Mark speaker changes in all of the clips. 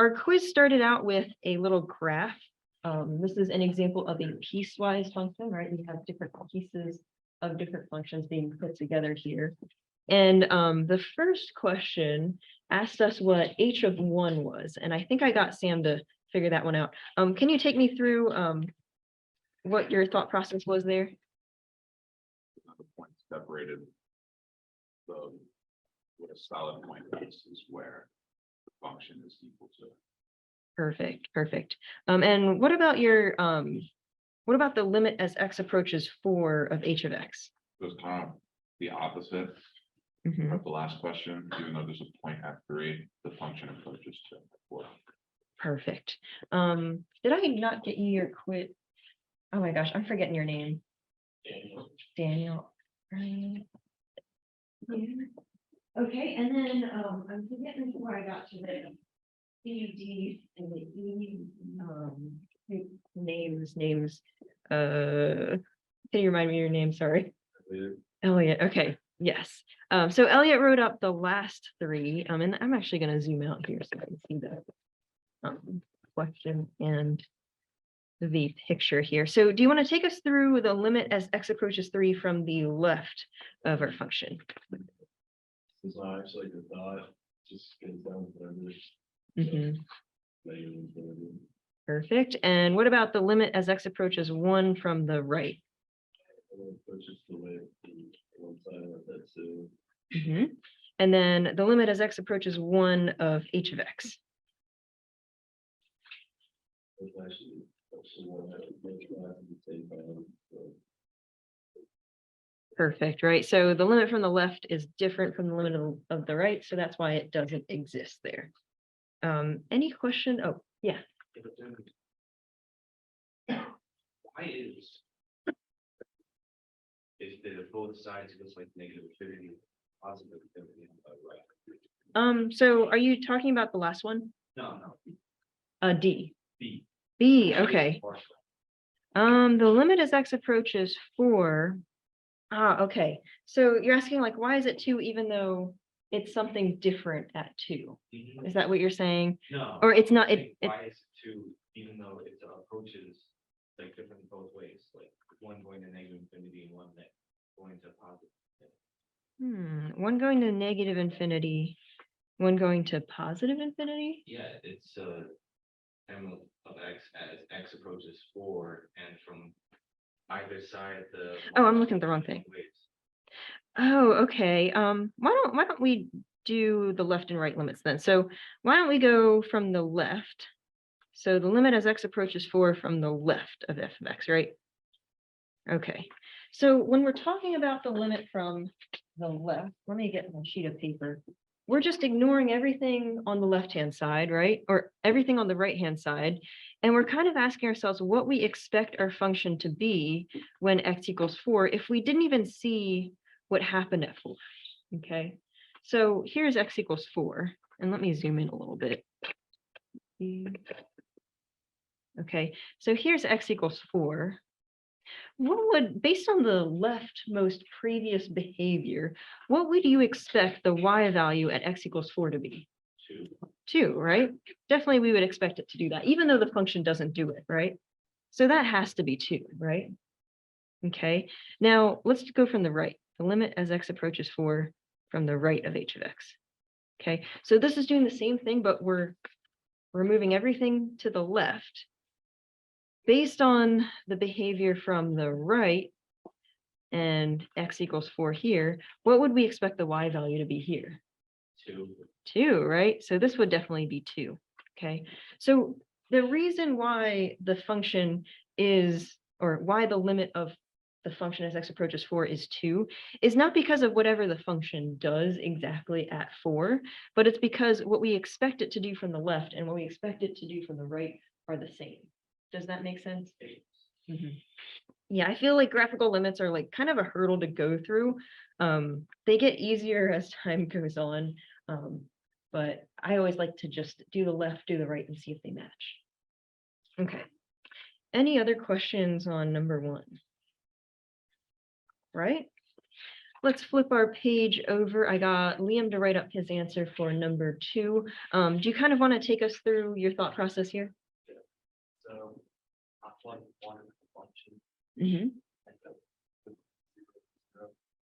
Speaker 1: our quiz started out with a little graph. This is an example of a piecewise function, right? We have different pieces of different functions being put together here. And the first question asked us what h of 1 was. And I think I got Sam to figure that one out. Can you take me through what your thought process was there?
Speaker 2: The point separated the what a solid point is where the function is equal to.
Speaker 1: Perfect, perfect. And what about your what about the limit as x approaches 4 of h of x?
Speaker 2: So it's kind of the opposite
Speaker 1: Mhm.
Speaker 2: of the last question. Even though there's a point at 3, the function approaches to 4.
Speaker 1: Perfect. Did I not get you your quiz? Oh my gosh, I'm forgetting your name. Daniel. Right. Yeah. Okay, and then I'm forgetting where I got to the PUD and the E names. Can you remind me your name? Sorry. Elliot. Okay. Yes. So Elliot wrote up the last 3. And I'm actually going to zoom out here so I can see the question and the picture here. So do you want to take us through the limit as x approaches 3 from the left of our function?
Speaker 3: It's not actually the dot, just goes down further.
Speaker 1: Mhm.
Speaker 3: Negative infinity.
Speaker 1: Perfect. And what about the limit as x approaches 1 from the right?
Speaker 3: And then pushes the way the one side of that two.
Speaker 1: Mhm. And then the limit as x approaches 1 of h of x.
Speaker 3: It's actually the one that makes that the same value. So
Speaker 1: Perfect, right? So the limit from the left is different from the limit of the right, so that's why it doesn't exist there. Any question? Oh, yeah.
Speaker 4: Why is the both sides looks like negative infinity, positive infinity on the right?
Speaker 1: So are you talking about the last one?
Speaker 4: No,
Speaker 1: D.
Speaker 4: B.
Speaker 1: B, okay. The limit as x approaches 4. Okay. So you're asking like, why is it 2 even though it's something different at 2? Is that what you're saying?
Speaker 4: No.
Speaker 1: Or it's not,
Speaker 4: Why is it 2 even though it approaches like different both ways, like one going to negative infinity and one that going to positive?
Speaker 1: One going to negative infinity, one going to positive infinity?
Speaker 4: Yeah, it's m of x as x approaches 4, and from either side the.
Speaker 1: Oh, I'm looking at the wrong thing. Oh, okay. Why don't we do the left and right limits then? So why don't we go from the left? So the limit as x approaches 4 from the left of f of x, right? Okay. So when we're talking about the limit from the left, let me get my sheet of paper. We're just ignoring everything on the left-hand side, right? Or everything on the right-hand side. And we're kind of asking ourselves what we expect our function to be when x equals 4 if we didn't even see what happened at 4. Okay. So here's x equals 4. And let me zoom in a little bit. Okay. So here's x equals 4. What would, based on the leftmost previous behavior, what would you expect the y value at x equals 4 to be? 2, right? Definitely we would expect it to do that, even though the function doesn't do it, right? So that has to be 2, right? Okay, now let's go from the right. The limit as x approaches 4 from the right of h of x. Okay, so this is doing the same thing, but we're moving everything to the left. Based on the behavior from the right and x equals 4 here, what would we expect the y value to be here? 2, right? So this would definitely be 2. Okay, so the reason why the function is, or why the limit of the function as x approaches 4 is 2 is not because of whatever the function does exactly at 4, but it's because what we expect it to do from the left and what we expect it to do from the right are the same. Does that make sense? Mm-hmm. Yeah, I feel like graphical limits are like kind of a hurdle to go through. They get easier as time goes on, but I always like to just do the left, do the right, and see if they match. Okay. Any other questions on number 1? Right? let's flip our page over. I got Liam to write up his answer for number 2. Do you kind of want to take us through your thought process here?
Speaker 4: So I plug one in the function.
Speaker 1: Mm-hmm.
Speaker 4: And go to zero.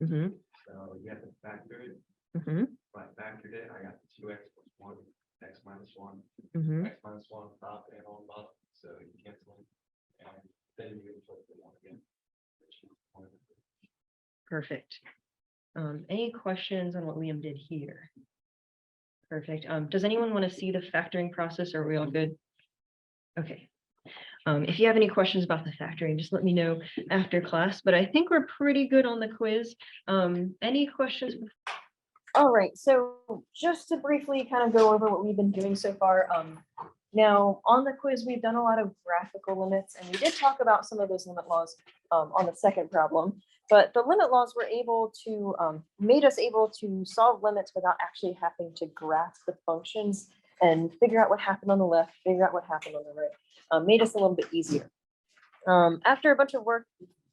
Speaker 1: Mm-hmm.
Speaker 4: So you have to factor it.
Speaker 1: Mm-hmm.
Speaker 4: If I factored it, I got 2x plus 1, x minus 1,
Speaker 1: Mm-hmm.
Speaker 4: x minus 1 on top and on bottom. So you cancel it. And then you flip the 1 again. Which is 1.
Speaker 1: Perfect. Any questions on what Liam did here? Perfect. Does anyone want to see the factoring process, or are we all good? Okay. If you have any questions about the factoring, just let me know after class, but I think we're pretty good on the quiz. Any questions? All right, so just to briefly kind of go over what we've been doing so far. Now on the quiz, we've done a lot of graphical limits, and we did talk about some of those limit laws on the second problem. But the limit laws were able to made us able to solve limits without actually having to graph the functions and figure out what happened on the left, figure out what happened on the right. Made us a little bit easier. After a bunch of work,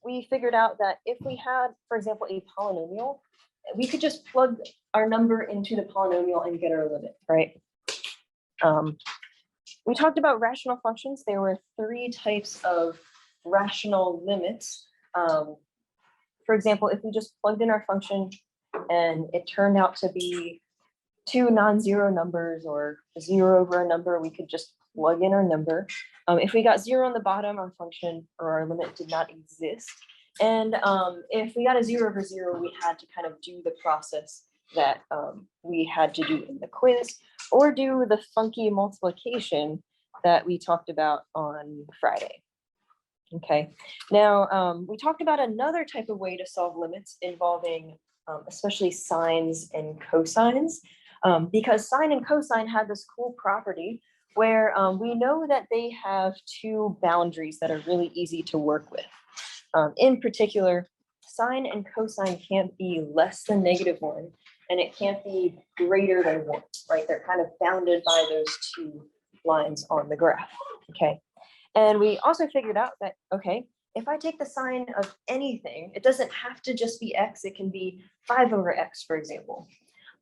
Speaker 1: we figured out that if we had, for example, a polynomial, we could just plug our number into the polynomial and get our limit, right? We talked about rational functions. There were 3 types of rational limits. For example, if we just plugged in our function and it turned out to be 2 non-zero numbers or 0 over a number, we could just plug in our number. If we got 0 on the bottom, our function or our limit did not exist. And if we got a 0 over 0, we had to kind of do the process that we had to do in the quiz, or do the funky multiplication that we talked about on Friday. Okay, now we talked about another type of way to solve limits involving especially sines and cosines, because sine and cosine have this cool property where we know that they have 2 boundaries that are really easy to work with. In particular, sine and cosine can't be less than -1, and it can't be greater than 1, right? They're kind of bounded by those 2 lines on the graph, okay? And we also figured out that, okay, if I take the sine of anything, it doesn't have to just be x, it can be 5 over x, for example.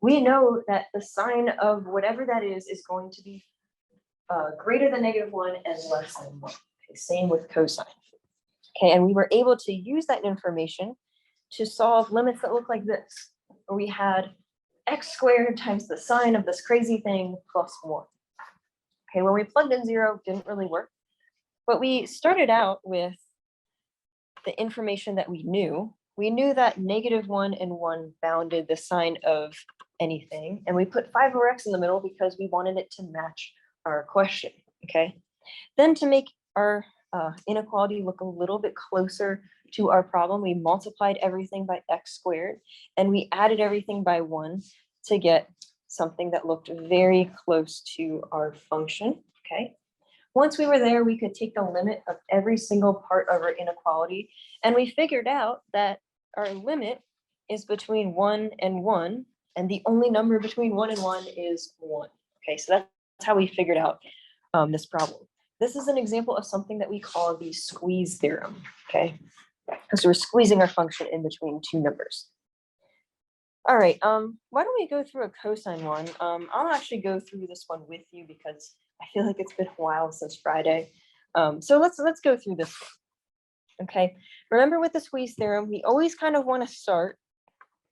Speaker 1: We know that the sine of whatever that is going to be greater than -1 and less than 1. Okay, same with cosine. Okay, and we were able to use that information to solve limits that look like this, where we had x squared times the sine of this crazy thing plus 1. Okay, when we plugged in 0, didn't really work. But we started out with the information that we knew. We knew that -1 and 1 bounded the sine of anything, and we put 5 over x in the middle because we wanted it to match our question, okay? Then to make our inequality look a little bit closer to our problem, we multiplied everything by x squared, and we added everything by 1 to get something that looked very close to our function, okay? Once we were there, we could take the limit of every single part of our inequality, and we figured out that our limit is between 1 and 1, and the only number between 1 and 1 is 1. Okay, so that's how we figured out this problem. This is an example of something that we call the squeeze theorem, okay? Because we're squeezing our function in between 2 numbers. All right, why don't we go through a cosine one? I'll actually go through this one with you because I feel like it's been a while since Friday. So let's go through this one. Okay, remember with the squeeze theorem, we always kind of want to start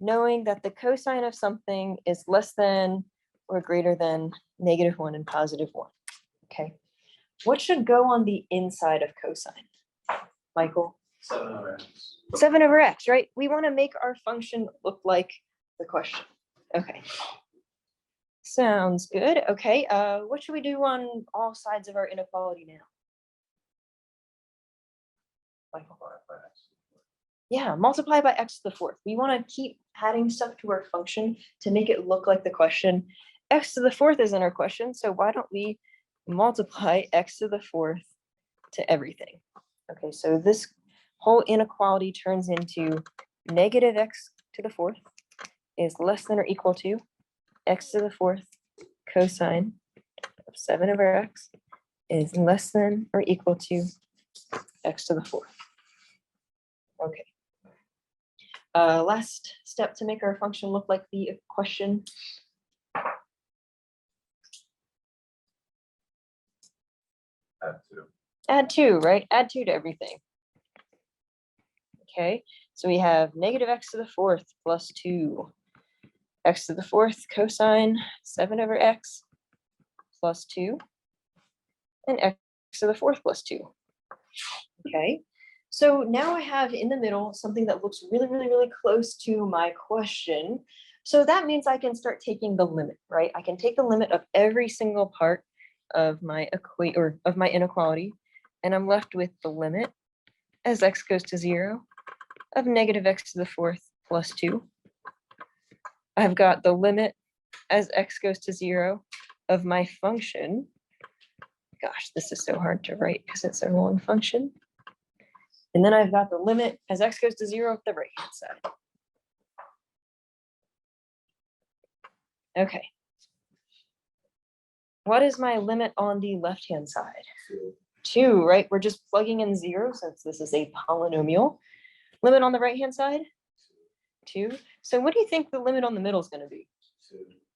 Speaker 1: knowing that the cosine of something is less than or greater than -1 and +1. Okay, what should go on the inside of cosine? Michael?
Speaker 3: 7 over x.
Speaker 1: 7 over x, right? We want to make our function look like the question. Okay. Sounds good. Okay, what should we do on all sides of our inequality now? Michael? Yeah, multiply by x to the 4th. We want to keep adding stuff to our function to make it look like the question. X to the 4th is in our question, so why don't we multiply x to the 4th to everything? Okay, so this whole inequality turns into -x to the 4th is less than or equal to x to the 4th cosine of 7 over x is less than or equal to x to the 4th. Okay. Last step to make our function look like the question.
Speaker 2: Add two.
Speaker 1: Add 2, right? Add 2 to everything. Okay, so we have negative x to the 4th plus 2. X to the 4th cosine 7 over x plus 2. And x to the 4th plus 2. Okay, so now I have in the middle something that looks really close to my question. So that means I can start taking the limit, right? I can take the limit of every single part of my inequality, and I'm left with the limit as x goes to 0 of negative x to the 4th plus 2. I've got the limit as x goes to 0 of my function. Gosh, this is so hard to write because it's a long function. And then I've got the limit as x goes to 0 of the right-hand side. Okay. What is my limit on the left-hand side? 2, right? We're just plugging in 0 since this is a polynomial. Limit on the right-hand side? 2. So what do you think the limit on the middle is going to be?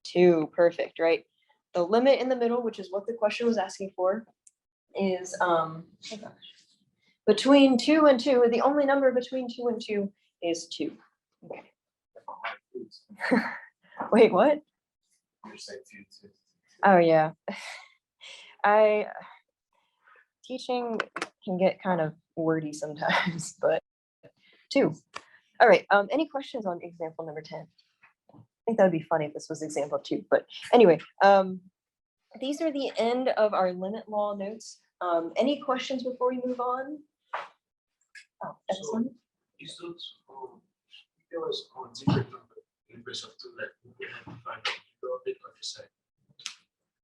Speaker 1: 2, perfect, right? The limit in the middle, which is what the question was asking for, is oh gosh, between 2 and 2. The only number between 2 and 2 is 2. Okay. Wait, what? Oh yeah. Teaching can get kind of wordy sometimes, but 2. All right. Any questions on example number 10? I think that would be funny if this was example 2, but anyway, these are the end of our limit law notes. Any questions before we move on? Oh, excellent.
Speaker 3: You should give us on different number in place of 2 that we have to find out what you say.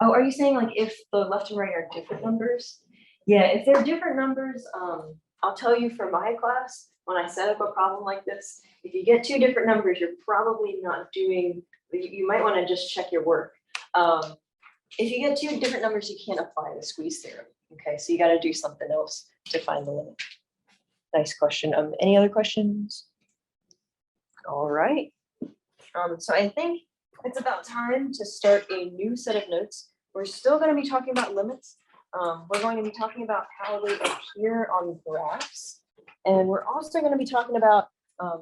Speaker 1: Oh, are you saying like if the left and right are different numbers? Yeah, if they're different numbers, I'll tell you for my class, when I set up a problem like this, if you get 2 different numbers, you're probably not doing, you might want to just check your work. If you get 2 different numbers, you can't apply the squeeze theorem. Okay, so you got to do something else to find the limit. Nice question. Any other questions? All right. So I think it's about time to start a new set of notes. We're still going to be talking about limits. We're going to be talking about how they appear on graphs. And we're also going to be talking about a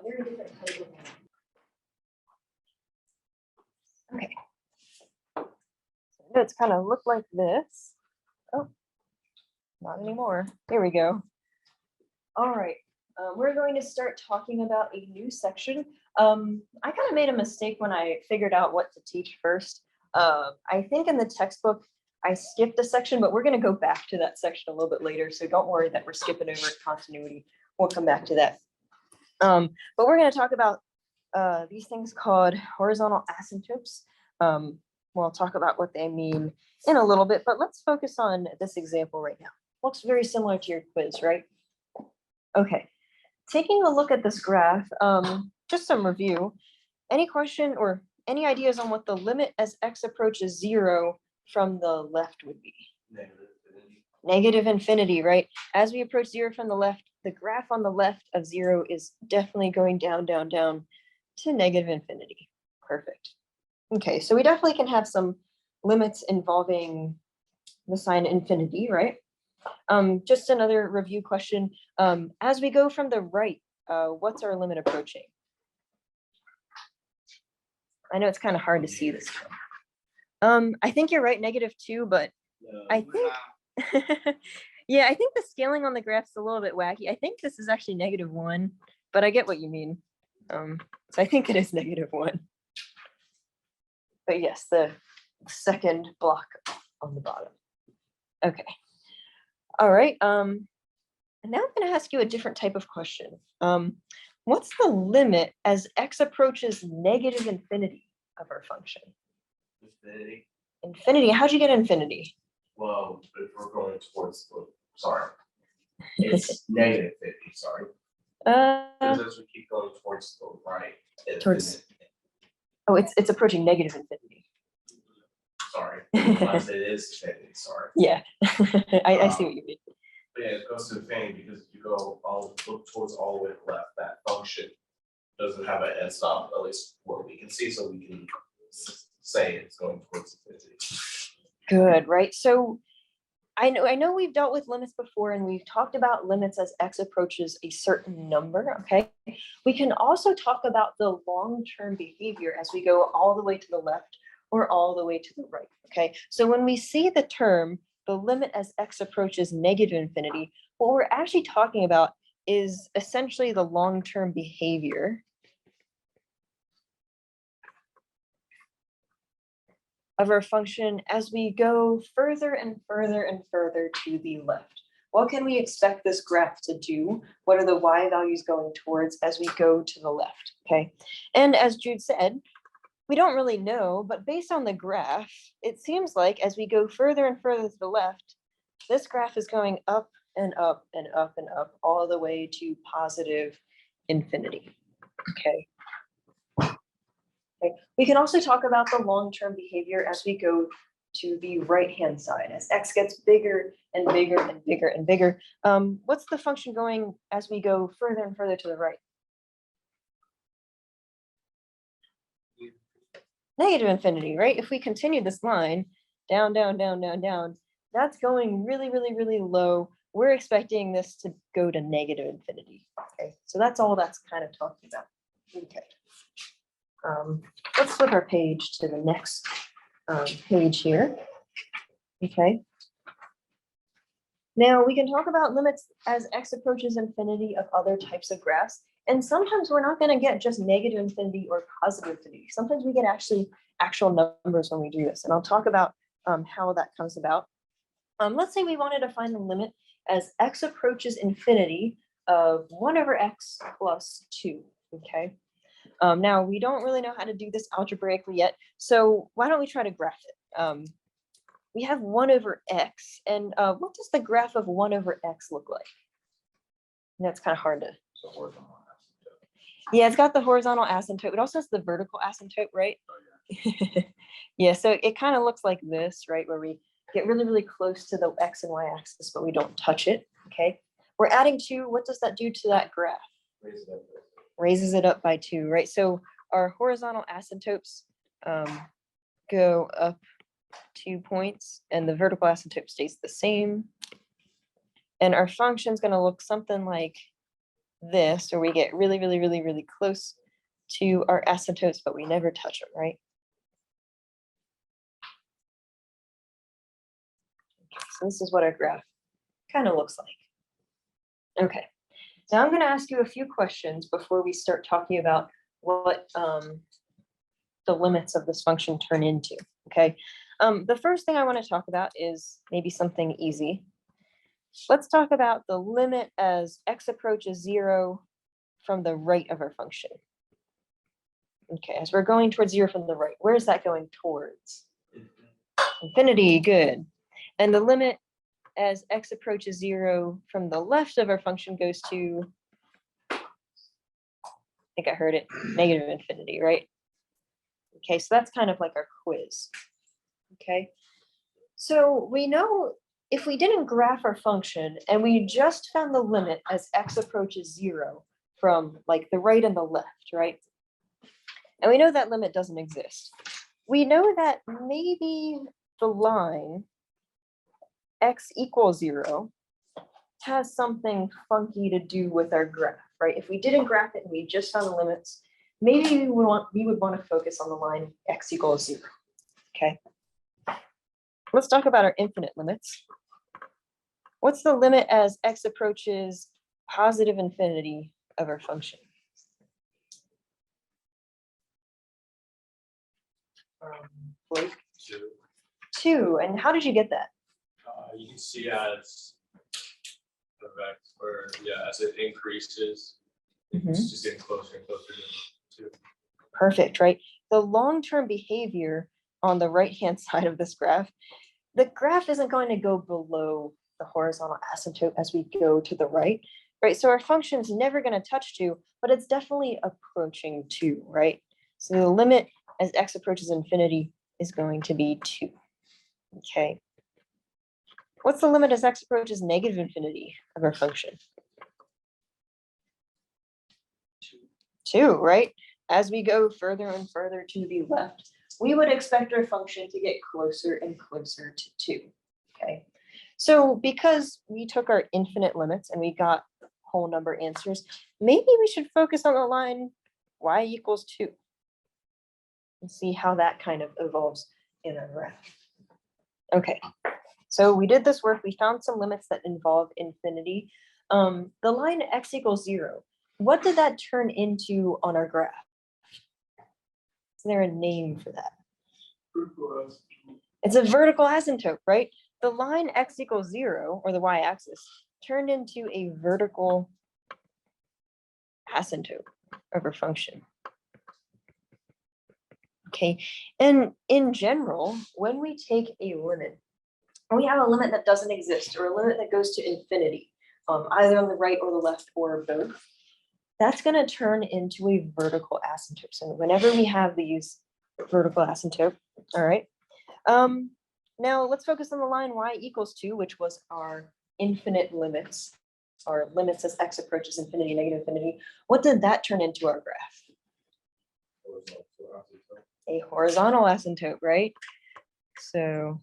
Speaker 1: very different type of limit. Okay. So notes kind of look like this. Oh, not anymore. Here we go. All right. We're going to start talking about a new section. I kind of made a mistake when I figured out what to teach first. I think in the textbook, I skipped a section, but we're going to go back to that section a little bit later. So don't worry that we're skipping over continuity. We'll come back to that. But we're going to talk about these things called horizontal asymptotes. We'll talk about what they mean in a little bit, but let's focus on this example right now. Looks very similar to your quiz, right? Okay, taking a look at this graph, just some review. Any question or any ideas on what the limit as x approaches 0 from the left would be? Negative infinity, right? As we approach 0 from the left, the graph on the left of 0 is definitely going down, down, down to negative infinity. Perfect. Okay, so we definitely can have some limits involving the sign infinity, right? Just another review question. As we go from the right, what's our limit approaching? I know it's kind of hard to see this. I think you're right, -2, but I think, yeah, I think the scaling on the graph's a little bit wacky. I think this is actually -1, but I get what you mean. So I think it is -1. But yes, the second block on the bottom. Okay. All right. And now I'm going to ask you a different type of question. What's the limit as x approaches negative infinity of our function?
Speaker 3: Infinity.
Speaker 1: Infinity. How'd you get infinity?
Speaker 3: Well, if we're going towards the, sorry, it's -50, sorry. Because as we keep going towards the right,
Speaker 1: Towards- Oh, it's approaching negative infinity.
Speaker 3: Sorry, unless it is infinity, sorry.
Speaker 1: Yeah, I see what you mean.
Speaker 3: Yeah, it goes to infinity because if you go all look towards all the way to the left, that function doesn't have an end stop, at least what we can see, so we can say it's going towards infinity.
Speaker 5: Good, right? So I know we've dealt with limits before and we've talked about limits as x approaches a certain number, okay? We can also talk about the long-term behavior as we go all the way to the left or all the way to the right, okay? So when we see the term, the limit as x approaches negative infinity, what we're actually talking about is essentially the long-term behavior of our function as we go further and further and further to the left. What can we expect this graph to do? What are the y values going towards as we go to the left, okay? And as Jude said, we don't really know, but based on the graph, it seems like as we go further and further to the left, this graph is going up and up and up and up all the way to positive infinity, okay? Okay. We can also talk about the long-term behavior as we go to the right-hand side, as x gets bigger and bigger and bigger and bigger. What's the function going as we go further and further to the right? Negative infinity, right? If we continue this line down, down, down, down, down, that's going really, really, really low. We're expecting this to go to negative infinity. Okay, so that's all that's kind of talking about. Okay. Let's flip our page to the next page here. Okay. Now we can talk about limits as x approaches infinity of other types of graphs. And sometimes we're not going to get just negative infinity or positive infinity. Sometimes we get actual numbers when we do this. And I'll talk about how that comes about. Let's say we wanted to find the limit as x approaches infinity of 1 over x plus 2. Okay. Now, we don't really know how to do this algebraically yet, so why don't we try to graph it? We have 1 over x, and what does the graph of 1 over x look like? That's kind of hard to...
Speaker 2: So horizontal asymptote.
Speaker 5: Yeah, it's got the horizontal asymptote. It also has the vertical asymptote, right?
Speaker 2: Oh,
Speaker 5: Yeah, so it kind of looks like this, right? Where we get really, really close to the x and y axis, but we don't touch it, okay? We're adding 2. What does that do to that graph? Raises it up by 2, right? So our horizontal asymptotes go up 2 points and the vertical asymptote stays the same. And our function is going to look something like this, where we get really, really, really, really close to our asymptotes, but we never touch them, right? Okay, so this is what our graph kind of looks like. Okay. Now I'm going to ask you a few questions before we start talking about what the limits of this function turn into, okay? The first thing I want to talk about is maybe something easy. Let's talk about the limit as x approaches 0 from the right of our function. Okay, as we're going towards 0 from the right, where is that going towards? Infinity, good. And the limit as x approaches 0 from the left of our function goes to, I think I heard it, negative infinity, right? Okay, so that's kind of like our quiz. Okay, so we know if we didn't graph our function and we just found the limit as x approaches 0 from like the right and the left, right? And we know that limit doesn't exist. We know that maybe the line x equals 0 has something funky to do with our graph, right? If we didn't graph it and we just found the limits, maybe we would want to focus on the line x equals 0. Okay. Let's talk about our infinite limits. What's the limit as x approaches positive infinity of our function? Blake?
Speaker 3: 2.
Speaker 5: 2. And how did you get that?
Speaker 3: You can see as the vector, where as it increases, it's just getting closer and closer to 2.
Speaker 5: Perfect, right? The long-term behavior on the right-hand side of this graph, the graph isn't going to go below the horizontal asymptote as we go to the right, right? So our function is never going to touch 2, but it's definitely approaching 2, right? So the limit as x approaches infinity is going to be 2. Okay. What's the limit as x approaches negative infinity of our function? 2, right? As we go further and further to the left, we would expect our function to get closer and closer to 2, okay? So because we took our infinite limits and we got whole number answers, maybe we should focus on the line y equals 2 and see how that kind of evolves in our graph. Okay, so we did this work. We found some limits that involve infinity. The line x equals 0, what did that turn into on our graph? Is there a name for that? It's a vertical asymptote, right? The line x equals 0, or the y-axis, turned into a vertical asymptote of our function. Okay, and in general, when we take a limit, and we have a limit that doesn't exist, or a limit that goes to infinity, either on the right or the left or both, that's going to turn into a vertical asymptote. So whenever we have these vertical asymptote, all right. Now let's focus on the line y equals 2, which was our infinite limits, our limits as x approaches infinity, negative infinity. What did that turn into our graph? A horizontal asymptote, right? So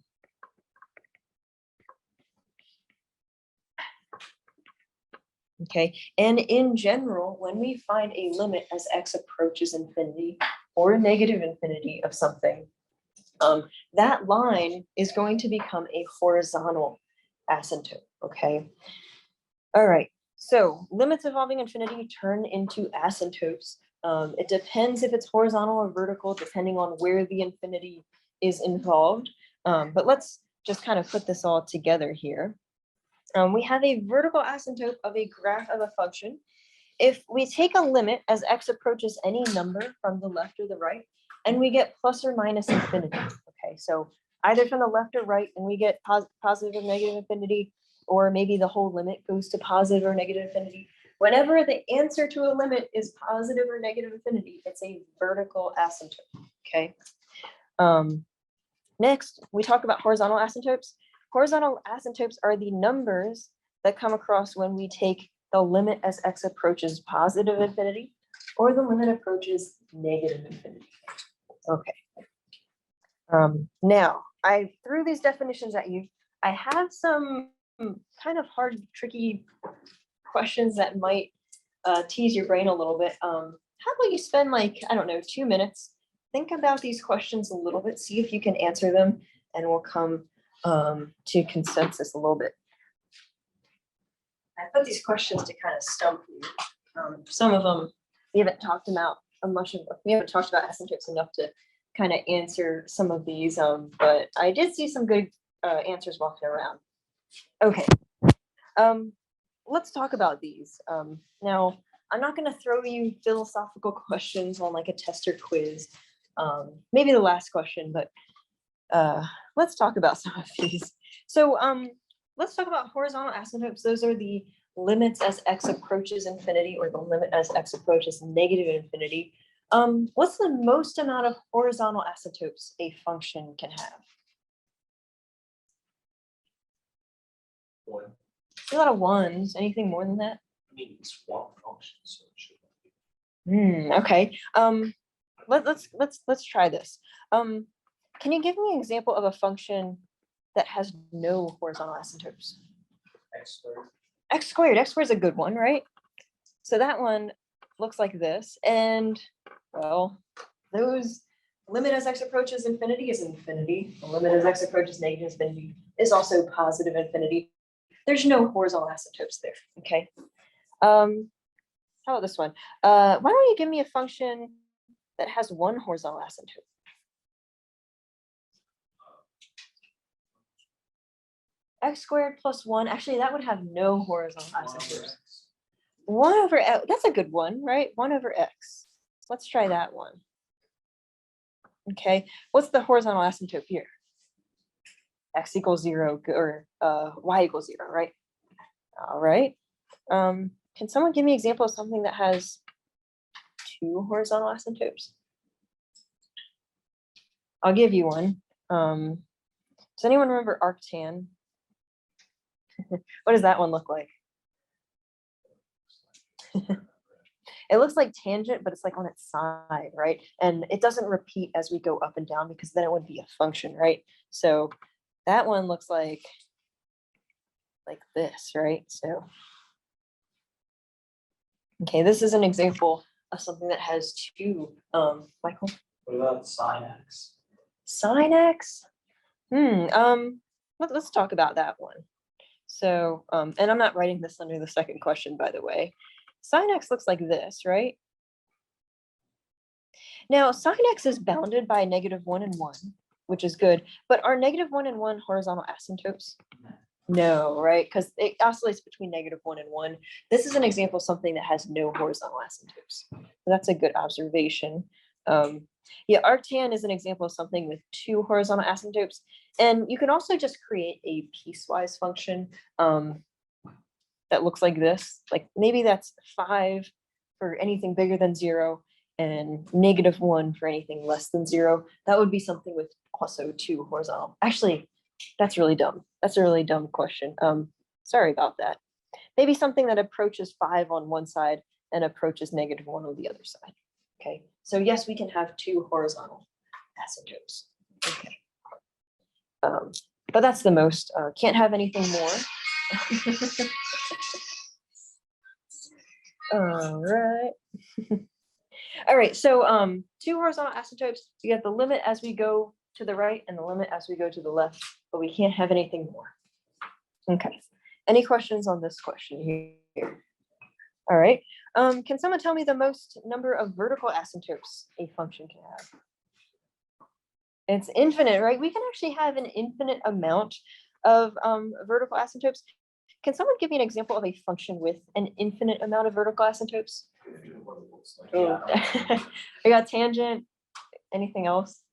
Speaker 5: okay, and in general, when we find a limit as x approaches infinity or a negative infinity of something, that line is going to become a horizontal asymptote, okay? All right, so limits involving infinity turn into asymptotes. It depends if it's horizontal or vertical, depending on where the infinity is involved. But let's just kind of put this all together here. We have a vertical asymptote of a graph of a function. If we take a limit as x approaches any number from the left or the right, and we get plus or minus infinity, okay, so either from the left or right, and we get positive or negative infinity, or maybe the whole limit goes to positive or negative infinity. Whenever the answer to a limit is positive or negative infinity, it's a vertical asymptote, okay? Next, we talk about horizontal asymptotes. Horizontal asymptotes are the numbers that come across when we take the limit as x approaches positive infinity or the limit approaches negative infinity. Okay. Now, I threw these definitions at you. I have some kind of hard, tricky questions that might tease your brain a little bit. How about you spend like, I don't know, 2 minutes, think about these questions a little bit, see if you can answer them, and we'll come to consensus a little bit. I put these questions to kind of stump you. Some of them we haven't talked about we haven't talked about asymptotes enough to kind of answer some of these, but I did see some good answers walking around. Okay, let's talk about these. Now, I'm not going to throw you philosophical questions on like a test or quiz. Maybe the last question, but let's talk about some of these. So let's talk about horizontal asymptotes. Those are the limits as x approaches infinity, or the limit as x approaches negative infinity. What's the most amount of horizontal asymptotes a function can have?
Speaker 3: One.
Speaker 5: A lot of ones. Anything more than that?
Speaker 3: I mean, it's one function, so it should not be.
Speaker 5: Okay. Let's try this. Can you give me an example of a function that has no horizontal asymptotes?
Speaker 3: X squared.
Speaker 5: X squared. X squared is a good one, right? So that one looks like this, and well, those limit as x approaches infinity is infinity. The limit as x approaches negative infinity is also positive infinity. There's no horizontal asymptotes there. Okay. How about this one? Why don't you give me a function that has one horizontal asymptote? X squared plus 1. Actually, that would have no horizontal asymptotes. 1 over x. That's a good one, right? 1 over x. Let's try that one. Okay. What's the horizontal asymptote here? X equals 0, or y equals 0, right? All right. Can someone give me an example of something that has 2 horizontal asymptotes? I'll give you one. Does anyone remember arctan? What does that one look like? It looks like tangent, but it's like on its side, right? And it doesn't repeat as we go up and down because then it would be a function, right? So that one looks like this, right? So, okay, this is an example of something that has two, Michael,
Speaker 3: What about sin x?
Speaker 5: sin x. Let's talk about that one. So, and I'm not writing this under the second question, by the way. Sin x looks like this, right? Now, sin x is bounded by -1 and 1, which is good, but are -1 and 1 horizontal asymptotes? No, right? Because it oscillates between -1 and 1. This is an example of something that has no horizontal asymptotes. So that's a good observation. Yeah, arctan is an example of something with 2 horizontal asymptotes. And you can also just create a piecewise function that looks like this. Like maybe that's 5 for anything bigger than 0 and -1 for anything less than 0. That would be something with also 2 horizontal. Actually, that's really dumb. That's a really dumb question. Sorry about that. Maybe something that approaches 5 on one side and approaches -1 on the other side. Okay, so yes, we can have 2 horizontal asymptotes. Okay. But that's the most, can't have anything more. All right. All right, so 2 horizontal asymptotes, you get the limit as we go to the right and the limit as we go to the left, but we can't have anything more. Okay, any questions on this question here? All right, can someone tell me the most number of vertical asymptotes a function can have? It's infinite, right? We can actually have an infinite amount of vertical asymptotes. Can someone give me an example of a function with an infinite amount of vertical asymptotes? Oh. I got tangent. Anything else?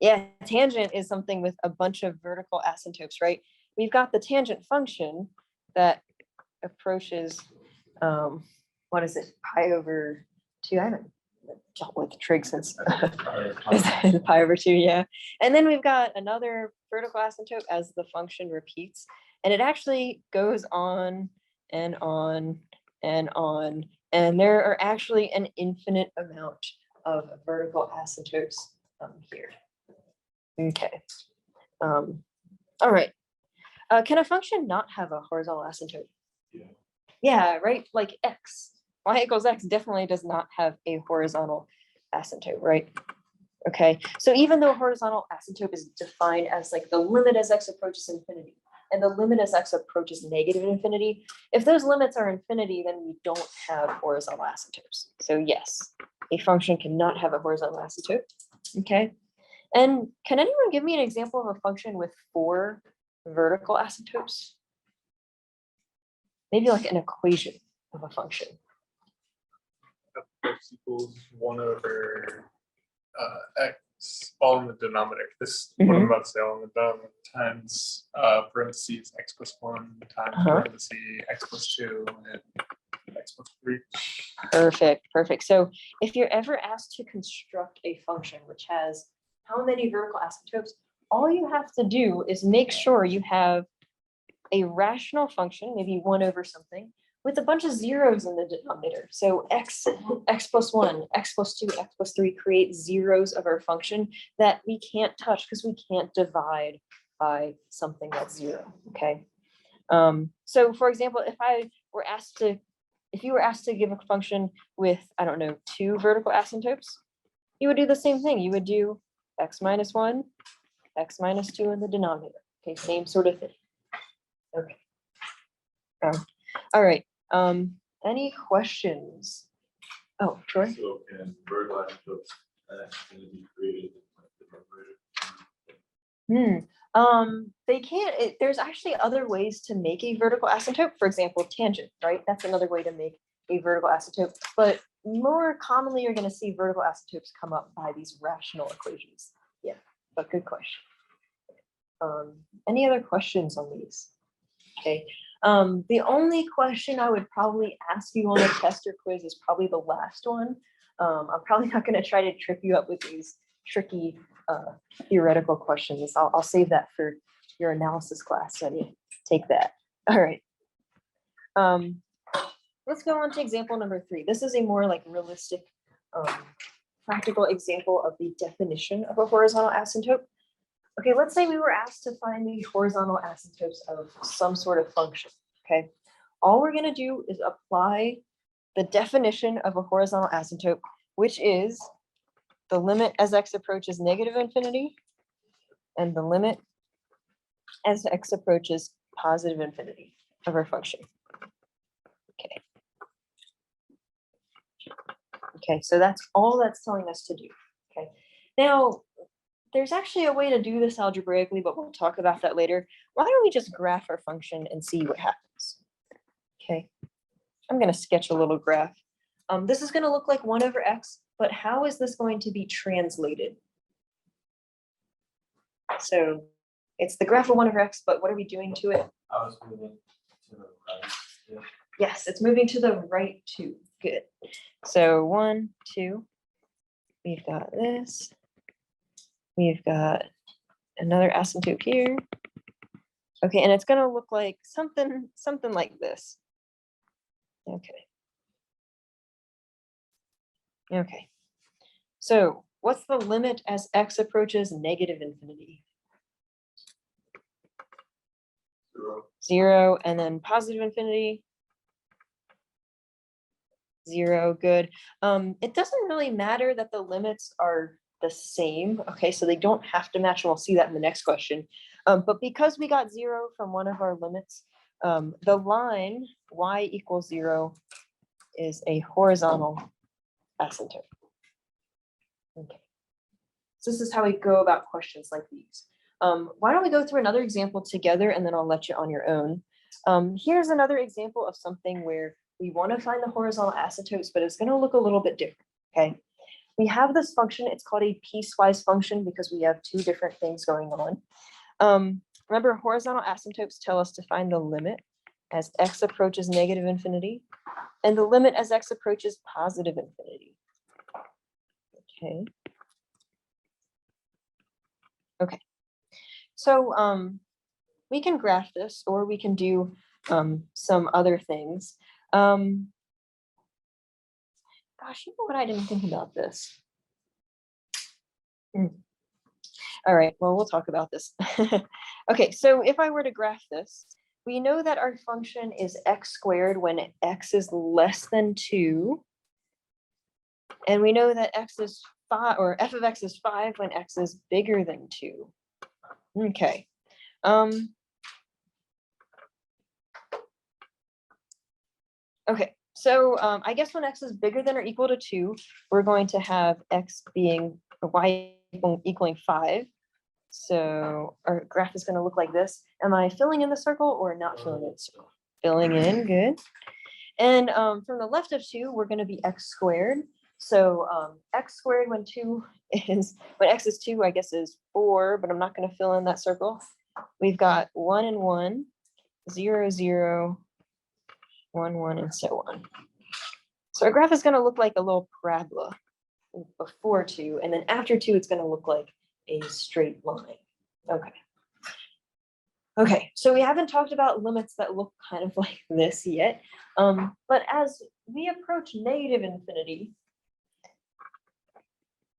Speaker 5: Yeah, tangent is something with a bunch of vertical asymptotes, right? We've got the tangent function that approaches, what is it, pi over 2? I haven't dealt with trig since pi over 2, yeah. And then we've got another vertical asymptote as the function repeats, and it actually goes on and on and on. And there are actually an infinite amount of vertical asymptotes here. Okay. All right. Can a function not have a horizontal asymptote?
Speaker 2: Yeah.
Speaker 5: Yeah, right? Like x. Y equals x definitely does not have a horizontal asymptote, right? Okay. So even though horizontal asymptote is defined as like the limit as x approaches infinity and the limit as x approaches negative infinity, if those limits are infinity, then we don't have horizontal asymptotes. So yes, a function cannot have a horizontal asymptote. Okay. And can anyone give me an example of a function with 4 vertical asymptotes? Maybe like an equation of a function.
Speaker 6: X equals 1 over x, all in the denominator. This what I'm about to say, all in the denominator times parentheses x plus 1 times parentheses x plus 2 and x plus 3.
Speaker 5: Perfect. So if you're ever asked to construct a function which has how many vertical asymptotes, all you have to do is make sure you have a rational function, maybe 1 over something, with a bunch of zeros in the denominator. So x plus 1, x plus 2, x plus 3 create zeros of our function that we can't touch because we can't divide by something that's 0. Okay. So for example, if you were asked to give a function with, I don't know, 2 vertical asymptotes, you would do the same thing. You would do x minus 1, x minus 2 in the denominator. Okay, same sort of thing. Okay. All right. Any questions? Oh, Troy?
Speaker 2: So can vertical asymptotes actually be created in
Speaker 5: They can't, there's actually other ways to make a vertical asymptote. For example, tangent, right? That's another way to make a vertical asymptote. But more commonly, you're going to see vertical asymptotes come up by these rational equations. Yeah, but good question. Any other questions on these? Okay. The only question I would probably ask you on a test or quiz is probably the last one. I'm probably not going to try to trip you up with these tricky theoretical questions. I'll save that for your analysis class when you take that. All right. Let's go on to example number 3. This is a more like realistic, practical example of the definition of a horizontal asymptote. Okay, let's say we were asked to find the horizontal asymptotes of some sort of function. Okay, all we're gonna do is apply the definition of a horizontal asymptote, which is the limit as x approaches negative infinity and the limit as x approaches positive infinity of our function. Okay. Okay, so that's all that's telling us to do. Okay, now there's actually a way to do this algebraically, but we'll talk about that later. Why don't we just graph our function and see what happens? Okay, I'm going to sketch a little graph. This is going to look like 1 over x, but how is this going to be translated? So it's the graph of 1 over x, but what are we doing to it?
Speaker 3: I was moving to the right. Yeah.
Speaker 5: Yes, it's moving to the right too. Good. So 1, 2, we've got this. We've got another asymptote here. Okay, and it's going to look like something like this. Okay. Okay. So what's the limit as x approaches negative infinity?
Speaker 3: 0.
Speaker 5: 0, and then positive infinity? 0, good. It doesn't really matter that the limits are the same, okay, so they don't have to match, and we'll see that in the next question. But because we got 0 from one of our limits, the line y equals 0 is a horizontal asymptote. Okay, so this is how we go about questions like these. Why don't we go through another example together, and then I'll let you on your own. Here's another example of something where we want to find the horizontal asymptotes, but it's going to look a little bit different, okay? We have this function, it's called a piecewise function because we have 2 different things going on. Remember, horizontal asymptotes tell us to find the limit as x approaches negative infinity and the limit as x approaches positive infinity. Okay. Okay. So we can graph this, or we can do some other things. Gosh, you know what? I didn't think about this. All right, well, we'll talk about this. Okay, so if I were to graph this, we know that our function is x squared when x is less than 2. And we know that x is 5, or f of x is 5 when x is bigger than 2. Okay. Okay, so I guess when x is bigger than or equal to 2, we're going to have x being y equaling 5. So our graph is going to look like this. Am I filling in the circle or not filling in the circle? Filling in, good. And from the left of 2, we're going to be x squared. So x squared when x is 2, I guess is 4, but I'm not going to fill in that circle. We've got 1 and 1, 0, 0, 1, 1, and so on. So our graph is going to look like a little parabola before 2, and then after 2, it's going to look like a straight line. Okay. Okay, so we haven't talked about limits that look kind of like this yet, but as we approach negative infinity,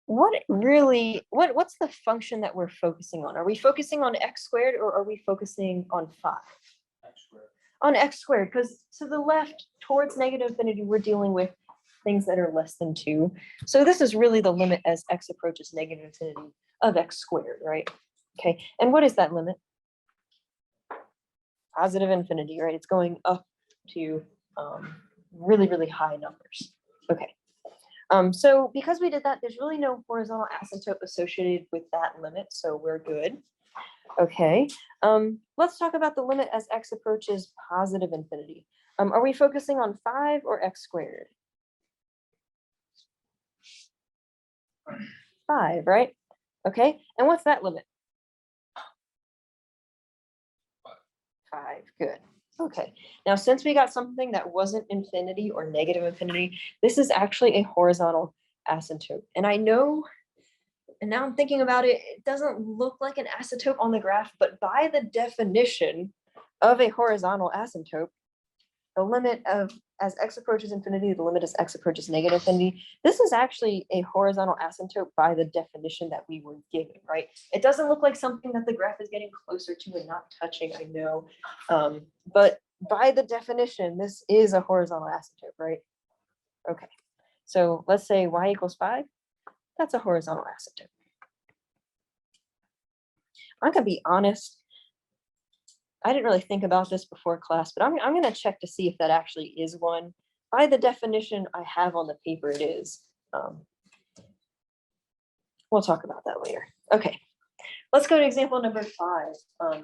Speaker 5: what's the function that we're focusing on? Are we focusing on x squared, or are we focusing on 5?
Speaker 3: X squared.
Speaker 5: On x squared, because to the left towards negative infinity, we're dealing with things that are less than 2. So this is really the limit as x approaches negative infinity of x squared, right? Okay, and what is that limit? Positive infinity, right? It's going up to really, really high numbers. Okay. So because we did that, there's really no horizontal asymptote associated with that limit, so we're good. Okay, let's talk about the limit as x approaches positive infinity. Are we focusing on 5 or x squared? 5, right? Okay, and what's that limit? 5, good. Okay, now since we got something that wasn't infinity or negative infinity, this is actually a horizontal asymptote. And I know, and now I'm thinking about it, it doesn't look like an asymptote on the graph, but by the definition, of a horizontal asymptote, the limit of as x approaches infinity, the limit as x approaches negative infinity. This is actually a horizontal asymptote by the definition that we were given, right? It doesn't look like something that the graph is getting closer to and not touching, I know. But by the definition, this is a horizontal asymptote, right? Okay, so let's say y equals 5. That's a horizontal asymptote. I'm gonna be honest. I didn't really think about this before class, but I'm going to check to see if that actually is one. By the definition I have on the paper, it is. We'll talk about that later. Okay, let's go to example number 5.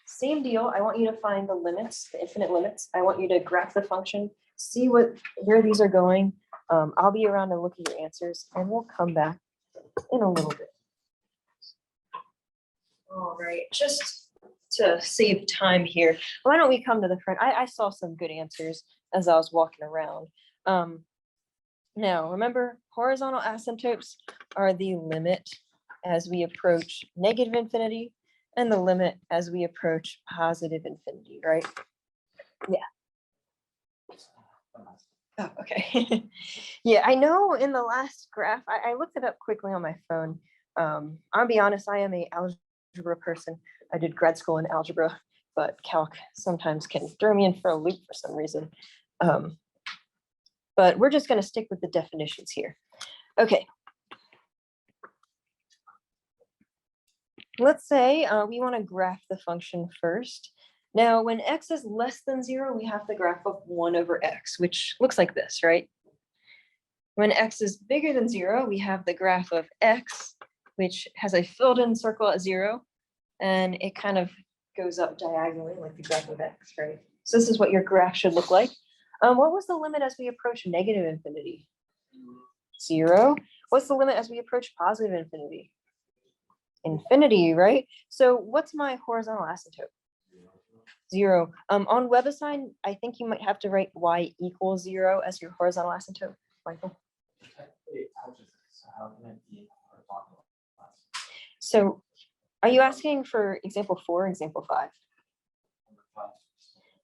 Speaker 5: Same deal. I want you to find the limits, the infinite limits. I want you to graph the function, see where these are going. I'll be around to look at your answers, and we'll come back in a little bit. All right, just to save time here, why don't we come to the front? I saw some good answers as I was walking around. Now, remember, horizontal asymptotes are the limit as we approach negative infinity and the limit as we approach positive infinity, right? Yeah. Oh, okay. Yeah, I know in the last graph, I looked it up quickly on my phone. I'll be honest, I am an algebra person. I did grad school in algebra, but calc sometimes can throw me in for a loop for some reason. But we're just going to stick with the definitions here. Okay. Let's say we want to graph the function first. Now, when x is less than 0, we have the graph of 1 over x, which looks like this, right? When x is bigger than 0, we have the graph of x, which has a filled in circle at 0, and it kind of goes up diagonally like the graph of x, right? So this is what your graph should look like. What was the limit as we approach negative infinity? 0. What's the limit as we approach positive infinity? Infinity, right? So what's my horizontal asymptote? 0. On WebAssign, I think you might have to write y equals 0 as your horizontal asymptote, Michael. So are you asking for example 4 or example 5?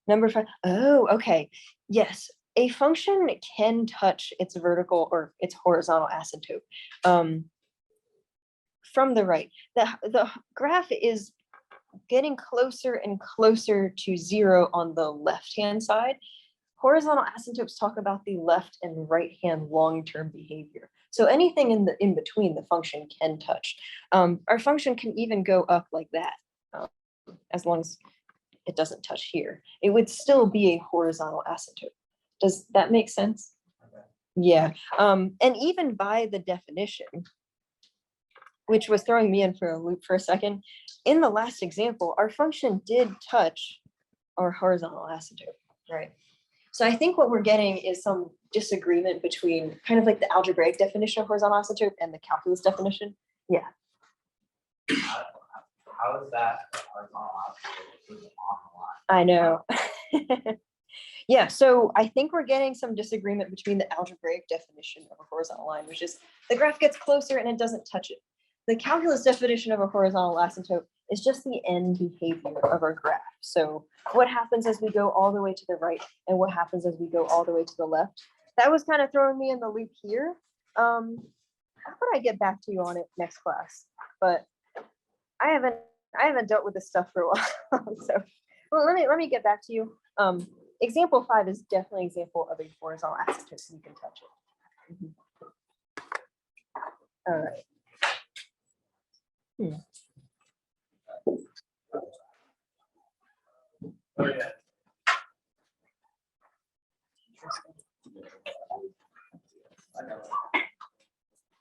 Speaker 5: Number 5. Oh, okay. Yes, a function can touch its vertical or its horizontal asymptote from the right. The graph is getting closer and closer to 0 on the left-hand side. Horizontal asymptotes talk about the left and right-hand long-term behavior. So anything in between the function can touch. Our function can even go up like that, as long as it doesn't touch here. It would still be a horizontal asymptote. Does that make sense? Okay. Yeah. And even by the definition, which was throwing me in for a loop for a second, in the last example, our function did touch our horizontal asymptote, right? So I think what we're getting is some disagreement between kind of like the algebraic definition of horizontal asymptote and the calculus definition. Yeah.
Speaker 3: How is that horizontal asymptote on the line?
Speaker 5: I know. Yeah, so I think we're getting some disagreement between the algebraic definition of a horizontal line, which is the graph gets closer and it doesn't touch it. The calculus definition of a horizontal asymptote is just the end behavior of our graph. So what happens as we go all the way to the right and what happens as we go all the way to the left? That was kind of throwing me in the loop here. How about I get back to you on it next class? But I haven't dealt with this stuff for a while. So well, let me get back to you. Example 5 is definitely an example of a horizontal asymptote, so you can touch it. All right.
Speaker 3: Oh, yeah.